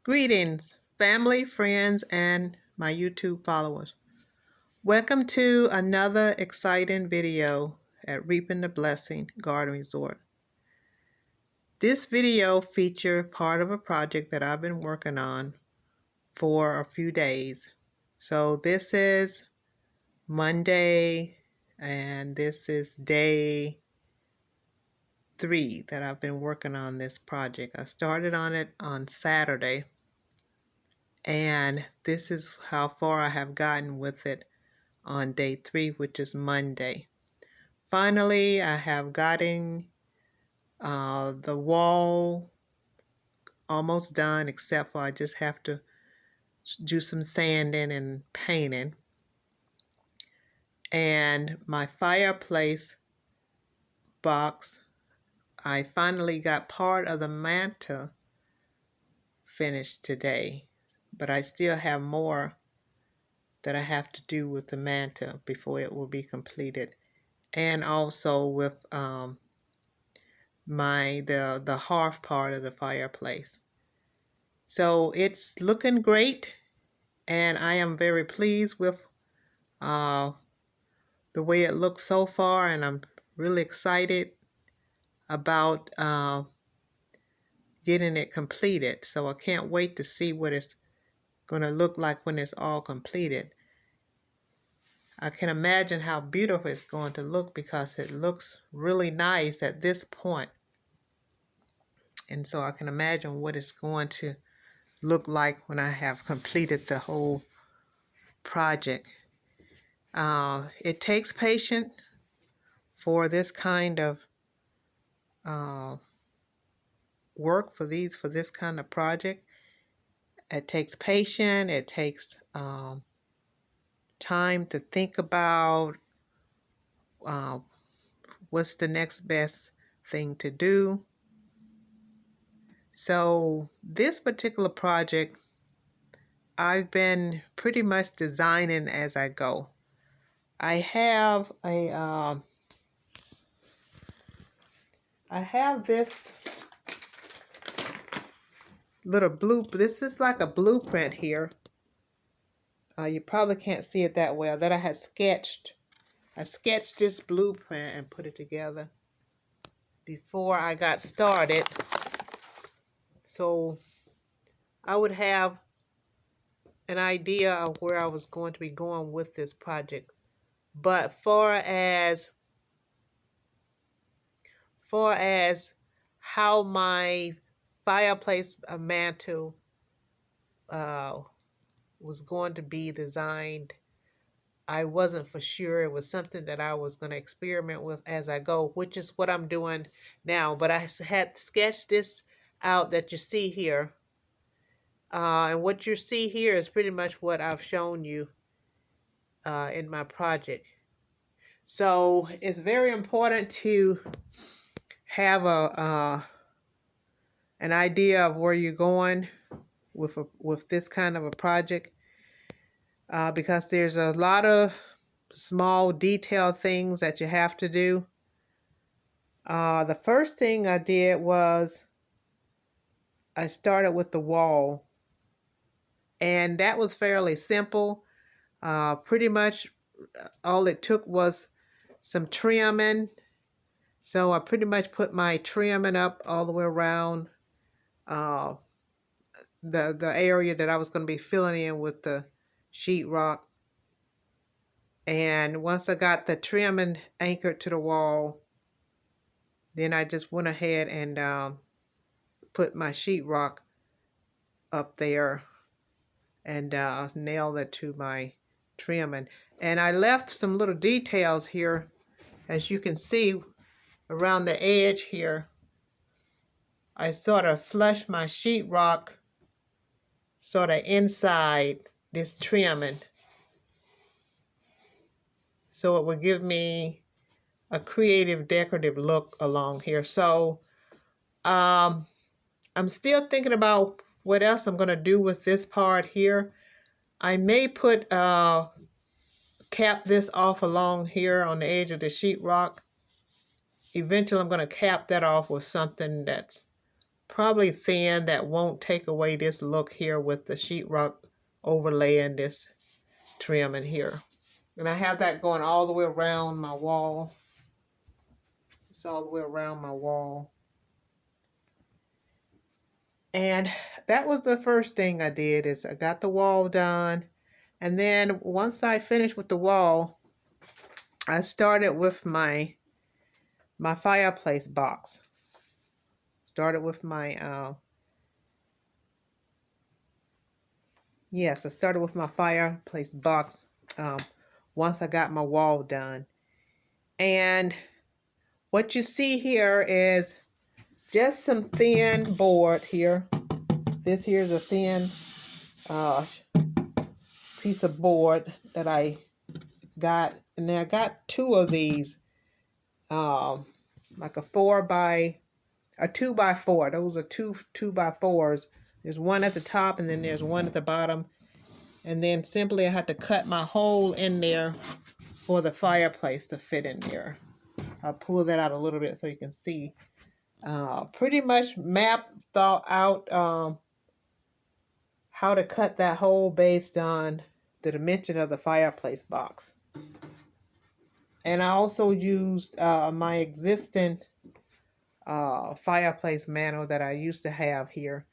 Greetings, family, friends, and my YouTube followers. Welcome to another exciting video at Reaping the Blessing Garden Resort. This video features part of a project that I've been working on for a few days. So this is Monday, and this is day 3 that I've been working on this project. I started on it on Saturday. And this is how far I have gotten with it on day 3, which is Monday. Finally, I have gotten the wall almost done, except for I just have to do some sanding and painting. And my fireplace box, I finally got part of the mantle finished today, but I still have more that I have to do with the mantle before it will be completed, and also with the hearth part of the fireplace. So it's looking great, and I am very pleased with the way it looks so far, and I'm really excited about getting it completed. So I can't wait to see what it's going to look like when it's all completed. I can imagine how beautiful it's going to look because it looks really nice at this point. And so I can imagine what it's going to look like when I have completed the whole project. It takes patience for this kind of work, for this kind of project. It takes patience. It takes time to think about what's the next best thing to do. So this particular project, I've been pretty much designing as I go. I have this little this is like a blueprint here. You probably can't see it that well, that I had sketched. I sketched this blueprint and put it together before I got started. So I would have an idea of where I was going to be going with this project. But far as how my fireplace mantle was going to be designed, I wasn't for sure. It was something that I was going to experiment with as I go, which is what I'm doing now. But I had sketched this out that you see here. And what you see here is pretty much what I've shown you in my project. So it's very important to have an idea of where you're going with this kind of a project, because there's a lot of small detailed things that you have to do. The first thing I did was I started with the wall, and that was fairly simple. Pretty much all it took was some trimming. So I pretty much put my trimming up all the way around the area that I was going to be filling in with the sheetrock. And once I got the trimming anchored to the wall, then I just went ahead and put my sheetrock up there and nailed it to my trimming. And I left some little details here, as you can see around the edge here. I sort of flushed my sheetrock sort of inside this trimming, so it would give me a creative decorative look along here. So I'm still thinking about what else I'm going to do with this part here. I may put cap this off along here on the edge of the sheetrock. Eventually I'm going to cap that off with something that's probably thin, that won't take away this look here with the sheetrock overlay and this trim in here. And I have that going all the way around my wall. It's all the way around my wall. And that was the first thing I did, is I got the wall done. And then once I finished with the wall, I started with my fireplace box. Started with my yes, I started with my fireplace box once I got my wall done. And what you see here is just some thin board here. This here is a thin piece of board that I got, and then I got two of these, like a 2x4. Those are two by fours. There's one at the top, and then there's one at the bottom. And then simply I had to cut my hole in there for the fireplace to fit in there. I'll pull that out a little bit so you can see. Pretty much mapped out how to cut that hole based on the dimension of the fireplace box. And I also used my existing fireplace mantle that I used to have here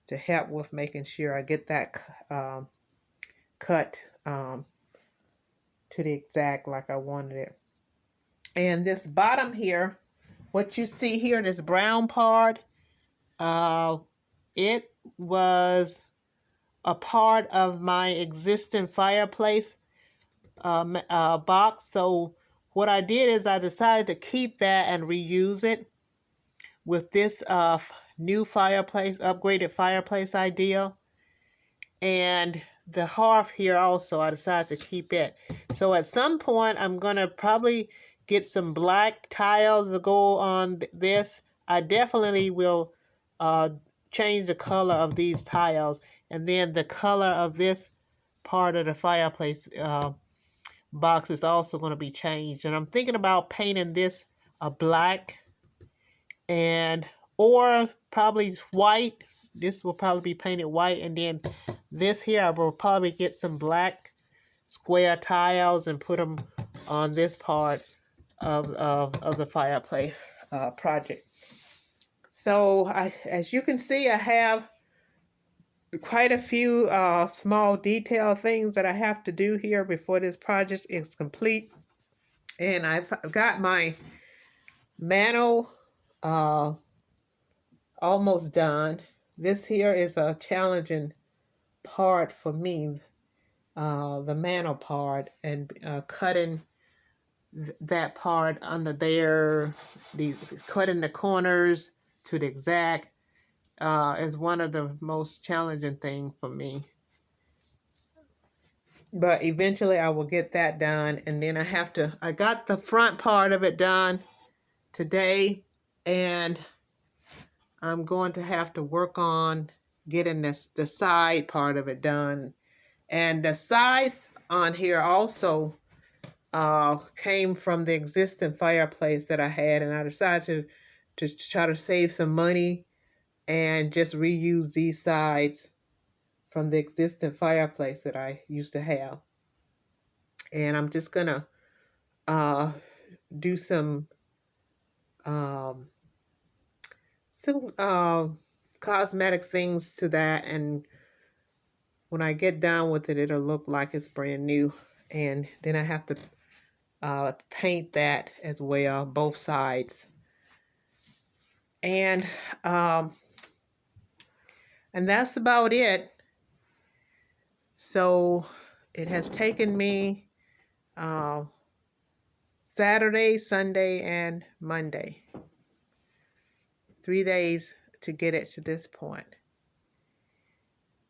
to help with making sure I get that cut to the exact like I wanted it. And this bottom here, what you see here, this brown part, it was a part of my existing fireplace box. So what I did is I decided to keep that and reuse it with this new fireplace, upgraded fireplace idea. And the hearth here also, I decided to keep it. So at some point, I'm going to probably get some black tiles to go on this. I definitely will change the color of these tiles. And then the color of this part of the fireplace box is also going to be changed. And I'm thinking about painting this a black, and or probably white. This will probably be painted white, and then this here I will probably get some black square tiles and put them on this part of the fireplace project. So as you can see, I have quite a few small detail things that I have to do here before this project is complete. And I've got my mantle almost done. This here is a challenging part for me, the mantle part, and cutting that part under there, cutting the corners to the exact is one of the most challenging things for me. But eventually I will get that done, and then I got the front part of it done today, and I'm going to have to work on getting the side part of it done. And the sides on here also came from the existing fireplace that I had, and I decided to try to save some money and just reuse these sides from the existing fireplace that I used to have. And I'm just gonna do some cosmetic things to that, and when I get done with it, it'll look like it's brand new. And then I have to paint that as well, both sides. And that's about it. So it has taken me Saturday, Sunday, and Monday. 3 days to get it to this point.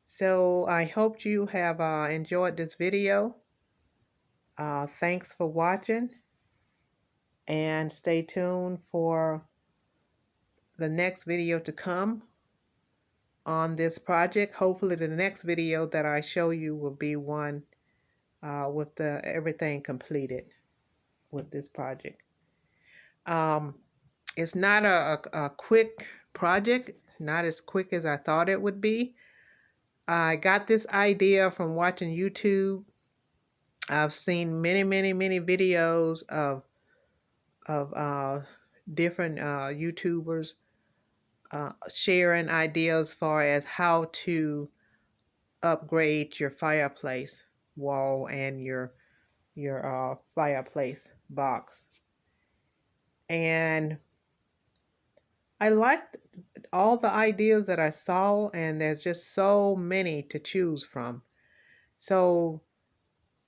So I hope you have enjoyed this video. Thanks for watching, and stay tuned for the next video to come on this project. Hopefully the next video that I show you will be one with everything completed with this project. It's not a quick project. not as quick as I thought it would be. I got this idea from watching YouTube. I've seen many videos of different YouTubers sharing ideas as far as how to upgrade your fireplace wall and your fireplace box. And I liked all the ideas that I saw, and there's just so many to choose from. So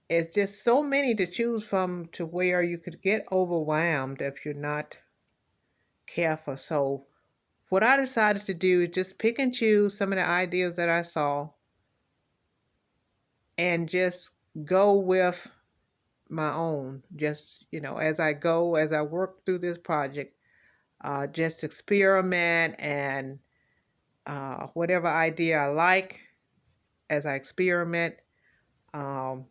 it's just so many to choose from to where you could get overwhelmed if you're not careful. So what I decided to do is just pick and choose some of the ideas that I saw and just go with my own. Just, as I go, as I work through this project, just experiment and whatever idea I like as I experiment, um,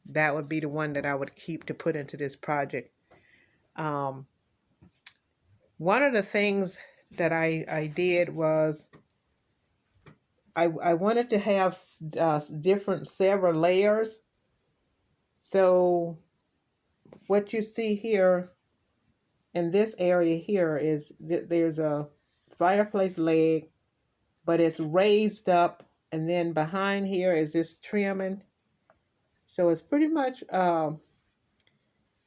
that would be the one that I would keep to put into this project. Um, One of the things that I did was I wanted to have several layers. So what you see here in this area here is there's a fireplace leg, but it's raised up, and then behind here is this trimming. So it's pretty much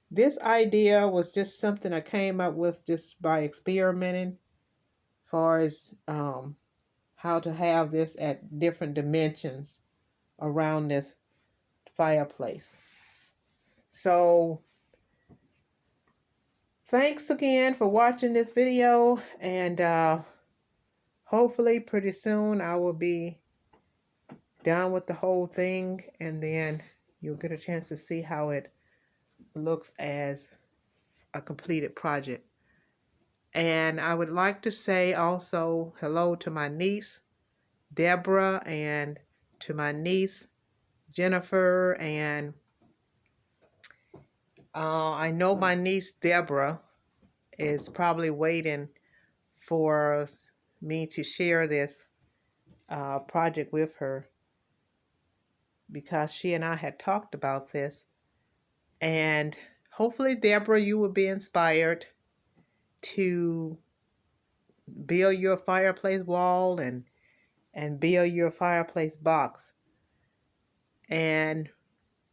this idea was just something I came up with just by experimenting, as far as how to have this at different dimensions around this fireplace. So thanks again for watching this video, and hopefully pretty soon I will be done with the whole thing, and then you'll get a chance to see how it looks as a completed project. And I would like to say also hello to my niece Deborah, and to my niece Jennifer, and I know my niece Deborah is probably waiting for me to share this project with her, because she and I had talked about this. And hopefully, Deborah, you will be inspired to build your fireplace wall and build your fireplace box. And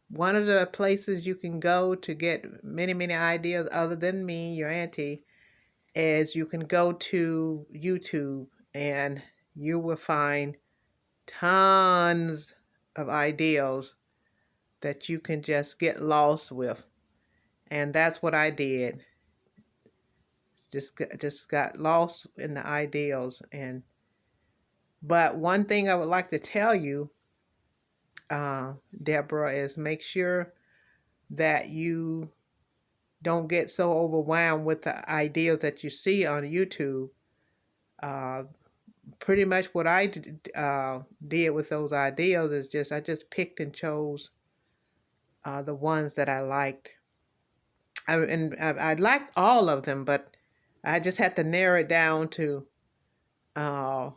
one of the places you can go to get many ideas other than me, your auntie, is you can go to YouTube, and you will find tons of ideas that you can just get lost with. And that's what I did. Just got lost in the ideals. But one thing I would like to tell you, Deborah, is make sure that you don't get so overwhelmed with the ideas that you see on YouTube. Pretty much what I did with those ideas is I just picked and chose the ones that I liked. I liked all of them, but I just had to narrow it down to my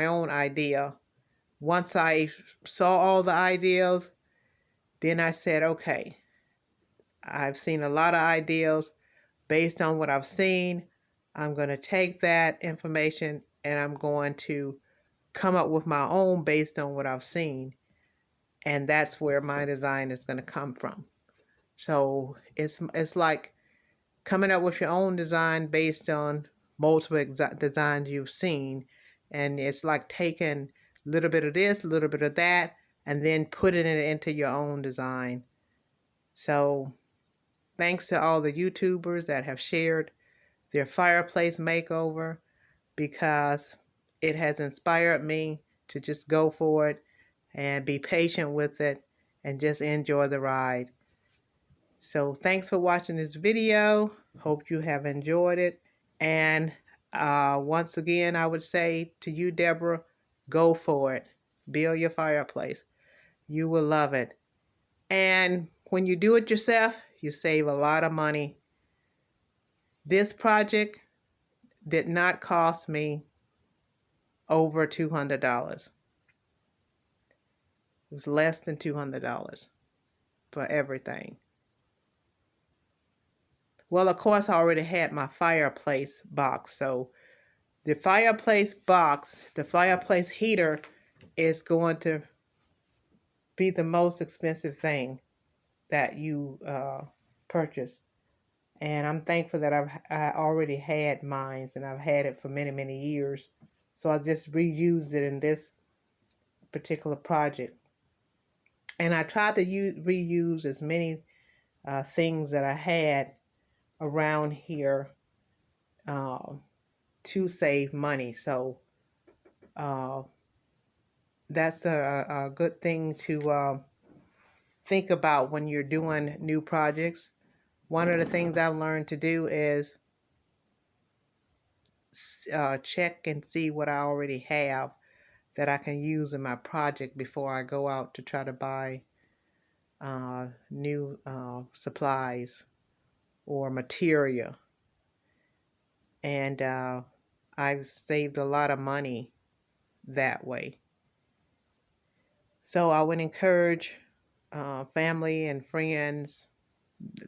own idea. Once I saw all the ideas, then I said, okay, I've seen a lot of ideas. Based on what I've seen, I'm going to take that information and I'm going to come up with my own based on what I've seen. And that's where my design is going to come from. So it's like coming up with your own design based on multiple designs you've seen. And it's like taking a little bit of this, a little bit of that, and then putting it into your own design. So thanks to all the YouTubers that have shared their fireplace makeover, because it has inspired me to just go for it and be patient with it and just enjoy the ride. So thanks for watching this video. Hope you have enjoyed it. And once again, I would say to you, Deborah, go for it. Build your fireplace. You will love it. And when you do it yourself, you save a lot of money. This project did not cost me over $200. It was less than $200 for everything. Well, of course, I already had my fireplace box. So the fireplace box, the fireplace heater is going to be the most expensive thing that you purchase. And I'm thankful that I already had mine, and I've had it for many, many years. So I just reused it in this particular project. And I tried to reuse as many things that I had around here uh, to save money. So uh, that's a good thing to think about when you're doing new projects. One of the things I've learned to do is check and see what I already have that I can use in my project before I go out to try to buy new supplies or material. And I've saved a lot of money that way. So I would encourage family and friends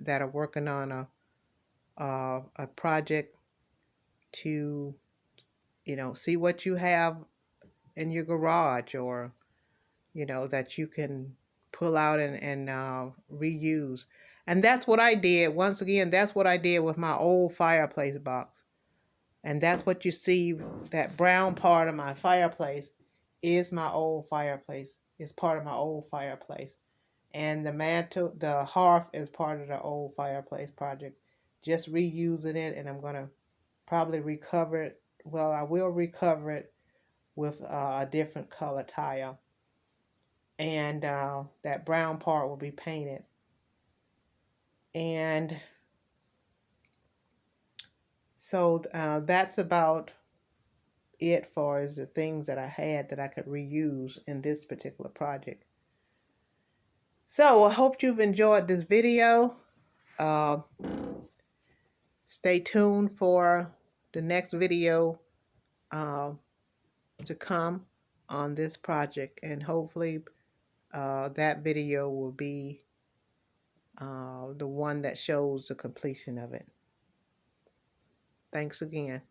that are working on a project to, see what you have in your garage, or that you can pull out and reuse. And that's what I did. Once again, that's what I did with my old fireplace box. And that's what you see, that brown part of my fireplace is my old fireplace. It's part of my old fireplace. And the mantle, the hearth is part of the old fireplace project. Just reusing it, and I'm going to probably recover it. Well, I will recover it with a different color tile. And that brown part will be painted. And so that's about it for the things that I had that I could reuse in this particular project. So I hope you've enjoyed this video. Uh, stay tuned for the next video to come on this project, and hopefully that video will be the one that shows the completion of it. Thanks again.